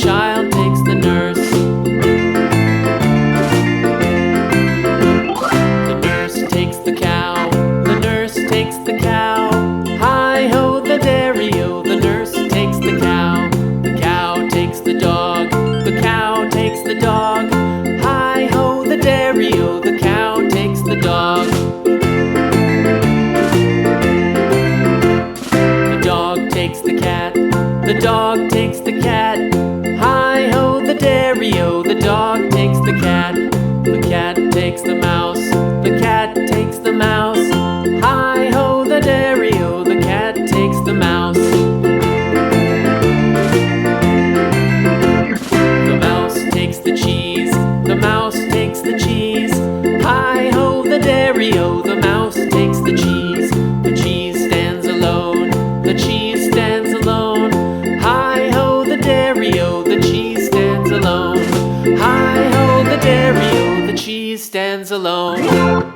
child takes the nurse. The nurse takes the cow. The nurse takes the cow. Hi-ho the dairy-o, the nurse takes the cow. The cow takes the dog. The cow takes the dog. Hi-ho the dairy-o, the cow takes the dog. The dog takes the cat. The dog takes the cat. Hi-ho the dairy-o, the dog takes the cat. The cat takes the mouse. The cat takes the mouse. Hi-ho the dairy-o, the cat takes the mouse. The mouse takes the cheese. The mouse takes the cheese. Hi-ho the dairy-o, the mouse takes the cheese. The cheese stands alone. The cheese stands alone. Hi-ho the dairy-o, the cheese stands alone. Hi-ho the dairy-o, the cheese stands alone.